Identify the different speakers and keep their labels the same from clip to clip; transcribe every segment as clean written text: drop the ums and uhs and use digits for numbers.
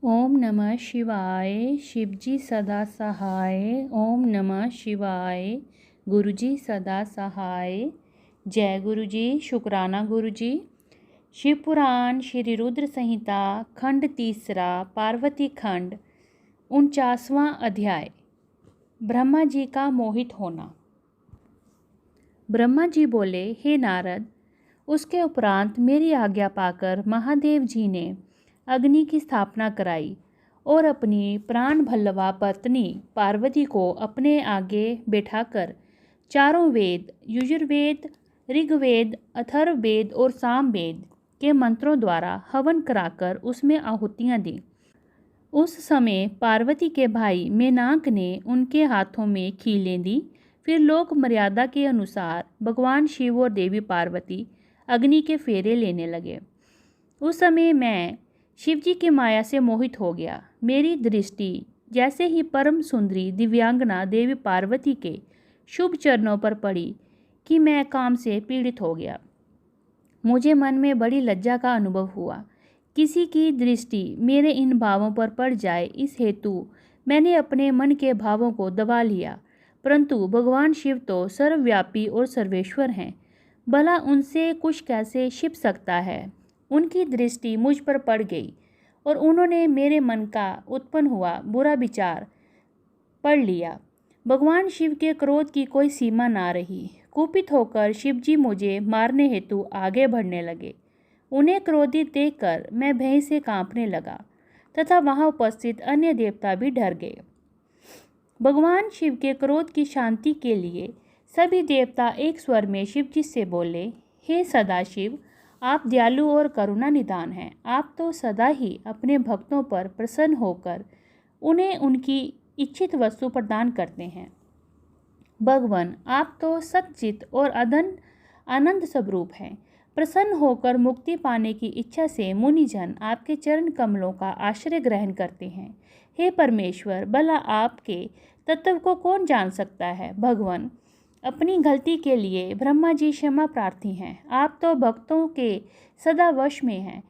Speaker 1: ओम नमः शिवाय। शिवजी सदा सहाय। ओम नमः शिवाय। गुरुजी सदा सहाय। जय गुरुजी। शुक्राना गुरुजी। शिव पुराण श्री रुद्र संहिता खंड तीसरा पार्वती खंड 49वां अध्याय। ब्रह्मा जी का मोहित होना। ब्रह्मा जी बोले, हे नारद, उसके उपरांत मेरी आज्ञा पाकर महादेव जी ने अग्नि की स्थापना कराई और अपनी प्राण भल्लवा पत्नी पार्वती को अपने आगे बैठाकर चारों वेद, यजुर्वेद, ऋग्वेद, अथर्ववेद और सामवेद के मंत्रों द्वारा हवन कराकर उसमें आहुतियाँ दी। उस समय पार्वती के भाई मेनाक ने उनके हाथों में खीलें दी। फिर लोक मर्यादा के अनुसार भगवान शिव और देवी पार्वती अग्नि के फेरे लेने लगे। उस समय मैं शिव जी की माया से मोहित हो गया। मेरी दृष्टि जैसे ही परम सुंदरी दिव्यांगना देवी पार्वती के शुभ चरणों पर पड़ी कि मैं काम से पीड़ित हो गया। मुझे मन में बड़ी लज्जा का अनुभव हुआ। किसी की दृष्टि मेरे इन भावों पर पड़ जाए, इस हेतु मैंने अपने मन के भावों को दबा लिया। परंतु भगवान शिव तो सर्वव्यापी और सर्वेश्वर हैं, भला उनसे कुछ कैसे छिप सकता है। उनकी दृष्टि मुझ पर पड़ गई और उन्होंने मेरे मन का उत्पन्न हुआ बुरा विचार पढ़ लिया। भगवान शिव के क्रोध की कोई सीमा ना रही। कुपित होकर शिव जी मुझे मारने हेतु आगे बढ़ने लगे। उन्हें क्रोधित देखकर मैं भय से कांपने लगा तथा वहां उपस्थित अन्य देवता भी डर गए। भगवान शिव के क्रोध की शांति के लिए सभी देवता एक स्वर में शिव जी से बोले, हे सदाशिव, आप दयालु और करुणा निधान हैं। आप तो सदा ही अपने भक्तों पर प्रसन्न होकर उन्हें उनकी इच्छित वस्तु प्रदान करते हैं। भगवान, आप तो सच्चित और आनंद स्वरूप हैं। प्रसन्न होकर मुक्ति पाने की इच्छा से मुनिजन आपके चरण कमलों का आश्रय ग्रहण करते हैं। हे परमेश्वर, भला आपके तत्व को कौन जान सकता है। भगवान, अपनी गलती के लिए ब्रह्मा जी क्षमा प्रार्थी हैं। आप तो भक्तों के सदा वश में हैं।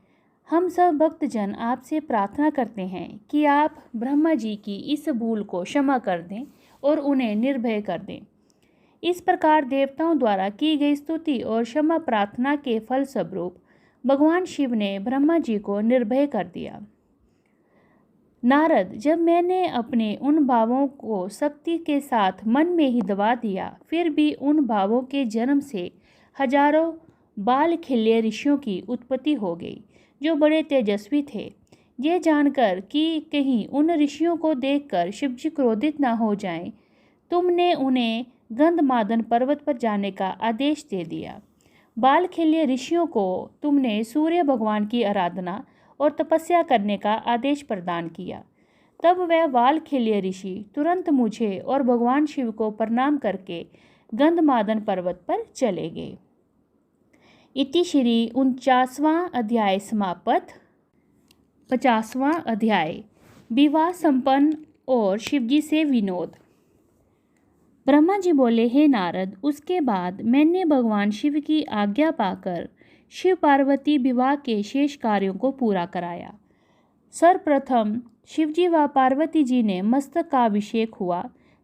Speaker 1: हम सब भक्तजन आपसे प्रार्थना करते हैं कि आप ब्रह्मा जी की इस भूल को क्षमा कर दें और उन्हें निर्भय कर दें। इस प्रकार देवताओं द्वारा की गई स्तुति और क्षमा प्रार्थना के फल स्वरूप भगवान शिव ने ब्रह्मा जी को निर्भय कर दिया। नारद, जब मैंने अपने उन भावों को शक्ति के साथ मन में ही दबा दिया, फिर भी उन भावों के जन्म से हजारों बाल खिल्ले ऋषियों की उत्पत्ति हो गई, जो बड़े तेजस्वी थे। ये जानकर कि कहीं उन ऋषियों को देखकर शिवजी क्रोधित न हो जाएं, तुमने उन्हें गंधमादन पर्वत पर जाने का आदेश दे दिया। बाल खिल्ले ऋषियों को तुमने सूर्य भगवान की आराधना और तपस्या करने का आदेश प्रदान किया। तब वह बाल खिल्ले ऋषि तुरंत मुझे और भगवान शिव को प्रणाम करके गंधमादन पर्वत पर चले गए। इति श्री 49वां अध्याय समाप्त। 50वां अध्याय। विवाह संपन्न और शिवजी से विनोद। ब्रह्मा जी बोले, हे नारद, उसके बाद मैंने भगवान शिव की आज्ञा पाकर शिव पार्वती विवाह के शेष कार्यों को पूरा कराया। सर्वप्रथम शिवजी व पार्वती जी ने मस्तक का अभिषेक हुआ।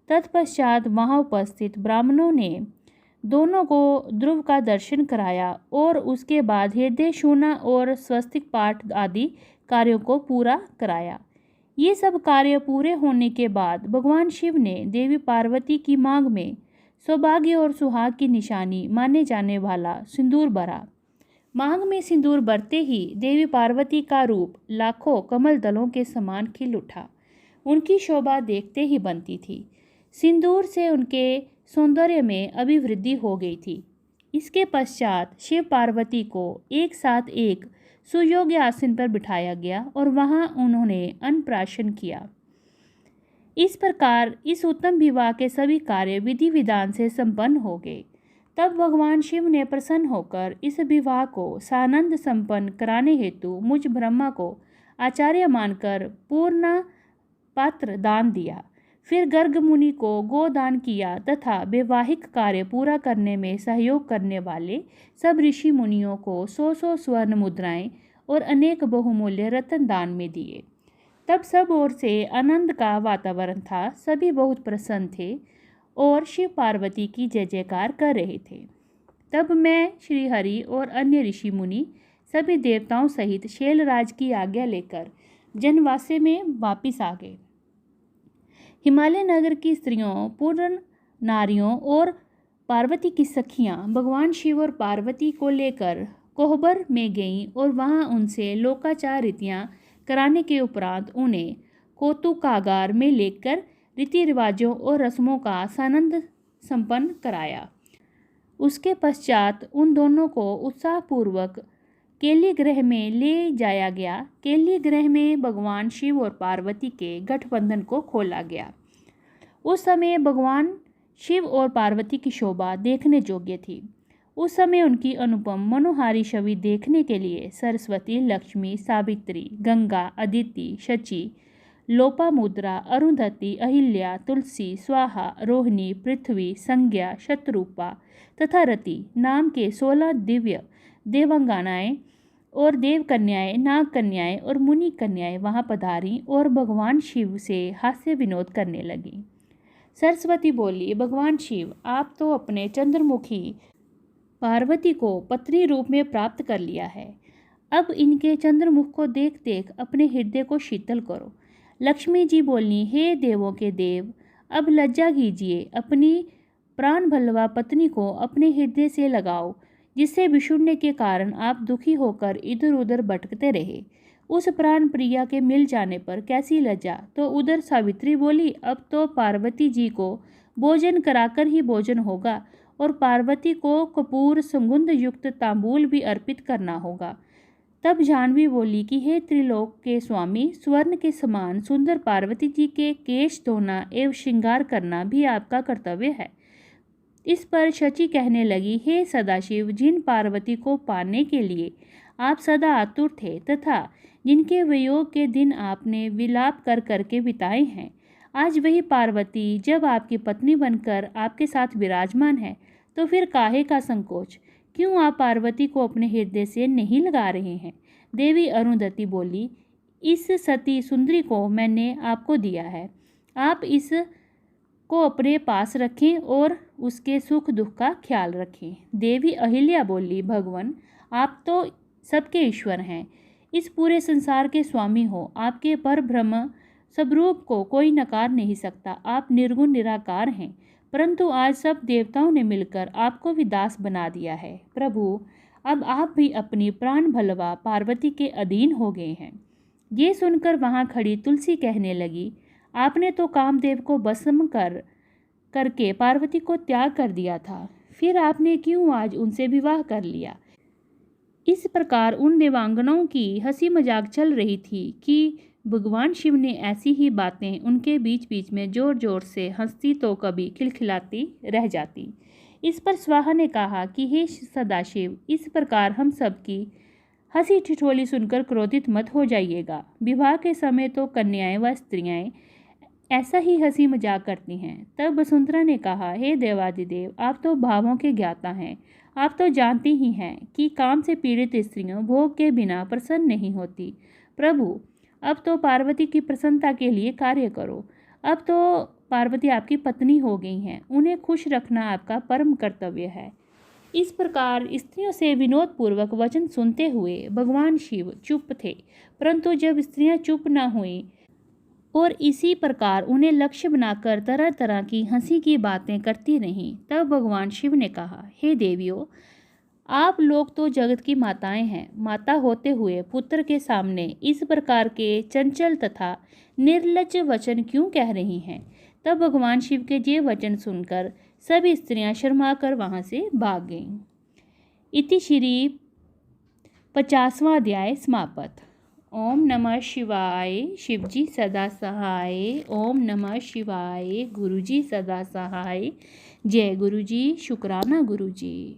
Speaker 1: तत्पश्चात वहां उपस्थित ब्राह्मणों ने दोनों को ध्रुव का दर्शन कराया और उसके बाद हृदय छूना और स्वस्तिक पाठ आदि कार्यों को पूरा कराया। ये सब कार्य पूरे होने के बाद भगवान शिव ने देवी पार्वती की मांग में सौभाग्य और सुहाग की निशानी माने जाने वाला सिंदूर भरा। मांग में सिंदूर भरते ही देवी पार्वती का रूप लाखों कमल दलों के समान खिल उठा। उनकी शोभा देखते ही बनती थी। सिंदूर से उनके सौंदर्य में अभिवृद्धि हो गई थी। इसके पश्चात शिव पार्वती को एक साथ एक सुयोग्य आसन पर बिठाया गया और वहां उन्होंने अन्नप्राशन किया। इस प्रकार इस उत्तम विवाह के सभी कार्य विधि विधान से संपन्न हो गए। तब भगवान शिव ने प्रसन्न होकर इस विवाह को सानंद संपन्न कराने हेतु मुझ ब्रह्मा को आचार्य मानकर पूर्ण पात्र दान दिया। फिर गर्ग मुनि को गोदान किया तथा वैवाहिक कार्य पूरा करने में सहयोग करने वाले सब ऋषि मुनियों को 100 स्वर्ण मुद्राएं और अनेक बहुमूल्य रत्न दान में दिए। तब सब ओर से आनंद का वातावरण था। सभी बहुत प्रसन्न थे और शिव पार्वती की जय जयकार कर रहे थे। तब मैं, श्री हरि और अन्य ऋषि मुनि सभी देवताओं सहित शैलराज की आज्ञा लेकर जनवासे में वापिस आ गए। हिमालय नगर की स्त्रियों, पूर्ण नारियों और पार्वती की सखियां भगवान शिव और पार्वती को लेकर कोहबर में गईं और वहां उनसे लोकाचार रीतियां कराने के उपरांत उन्हें कौतुकागार में लेकर रीति रिवाजों और रस्मों का सानंद संपन्न कराया। उसके पश्चात उन दोनों को उत्साहपूर्वक केली ग्रह में ले जाया गया। केली ग्रह में भगवान शिव और पार्वती के गठबंधन को खोला गया। उस समय भगवान शिव और पार्वती की शोभा देखने योग्य थी। उस समय उनकी अनुपम मनोहारी छवि देखने के लिए सरस्वती, लक्ष्मी, सावित्री, गंगा, अदिति, शची, लोपामुद्रा, अरुंधति, अहिल्या, तुलसी, स्वाहा, रोहिणी, पृथ्वी, संज्ञा, शत्रुपा तथा रति नाम के 16 दिव्य देवांगनाएं और देव कन्याएं, नाग कन्याएं और मुनि कन्याएं वहां पधारी और भगवान शिव से हास्य विनोद करने लगी। सरस्वती बोली, भगवान शिव, आप तो अपने चंद्रमुखी पार्वती को पत्नी रूप में प्राप्त कर लिया है। अब इनके चंद्रमुख को देख देख अपने हृदय को शीतल करो। लक्ष्मी जी बोली, हे देवों के देव, अब लज्जा कीजिए, अपनी प्राण भल्लवा पत्नी को अपने हृदय से लगाओ, जिससे विषुड़ने के कारण आप दुखी होकर इधर उधर भटकते रहे। उस प्राण प्रिया के मिल जाने पर कैसी लज्जा। तो उधर सावित्री बोली, अब तो पार्वती जी को भोजन कराकर ही भोजन होगा और पार्वती को कपूर सुगंध युक्त तांबूल भी अर्पित करना होगा। तब जाह्नवी बोली कि हे त्रिलोक के स्वामी, स्वर्ण के समान सुंदर पार्वती जी के केश धोना एवं श्रृंगार करना भी आपका कर्तव्य है। इस पर शची कहने लगी, हे सदाशिव, जिन पार्वती को पाने के लिए आप सदा आतुर थे तथा जिनके वियोग के दिन आपने विलाप कर करके बिताए हैं, आज वही पार्वती जब आपकी पत्नी बनकर आपके साथ विराजमान है, तो फिर काहे का संकोच? क्यों आप पार्वती को अपने हृदय से नहीं लगा रहे हैं? देवी अरुंधति बोली, इस सती सुंदरी को मैंने आपको दिया है, आप इस को अपने पास रखें और उसके सुख दुख का ख्याल रखें। देवी अहिल्या बोली, भगवान, आप तो सबके ईश्वर हैं, इस पूरे संसार के स्वामी हो। आपके पर ब्रह्म स्वरूप को कोई नकार नहीं सकता। आप निर्गुण निराकार हैं, परंतु आज सब देवताओं ने मिलकर आपको विदास बना दिया है। प्रभु, अब आप भी अपनी प्राण भलवा पार्वती के अधीन हो गए हैं। ये सुनकर वहां खड़ी तुलसी कहने लगी, आपने तो कामदेव को भस्म करके पार्वती को त्याग कर दिया था, फिर आपने क्यों आज उनसे विवाह कर लिया? इस प्रकार उन देवांगनाओं की हंसी मजाक चल रही थी कि भगवान शिव ने ऐसी ही बातें उनके बीच बीच में जोर जोर से हंसती तो कभी खिलखिलाती रह जाती। इस पर स्वाहा ने कहा कि हे सदाशिव, इस प्रकार हम सबकी हंसी ठिठोली सुनकर क्रोधित मत हो जाइएगा। विवाह के समय तो कन्याएं व स्त्रियां ऐसा ही हंसी मजाक करती हैं। तब वसुंधरा ने कहा, हे देवादिदेव, आप तो भावों के ज्ञाता हैं। आप तो जानते ही हैं कि काम से पीड़ित स्त्रियों भोग के बिना प्रसन्न नहीं होती। प्रभु, अब तो पार्वती की प्रसन्नता के लिए कार्य करो। अब तो पार्वती आपकी पत्नी हो गई हैं, उन्हें खुश रखना आपका परम कर्तव्य है। इस प्रकार स्त्रियों से विनोदपूर्वक वचन सुनते हुए भगवान शिव चुप थे, परंतु जब स्त्रियां चुप न हुईं और इसी प्रकार उन्हें लक्ष्य बनाकर तरह तरह की हंसी की बातें करती रहीं, तब भगवान शिव ने कहा, हे देवियों, आप लोग तो जगत की माताएं हैं। माता होते हुए पुत्र के सामने इस प्रकार के चंचल तथा निर्लज्ज वचन क्यों कह रही हैं? तब भगवान शिव के ये वचन सुनकर सभी स्त्रियां शर्मा कर वहां से भाग गईं। इति श्री 50वां अध्याय समाप्त। ओम नमः शिवाय, शिवजी सदा सहाय। ओम नमः शिवाय, गुरुजी सदा सहाय। जय गुरुजी, शुक्राना गुरुजी।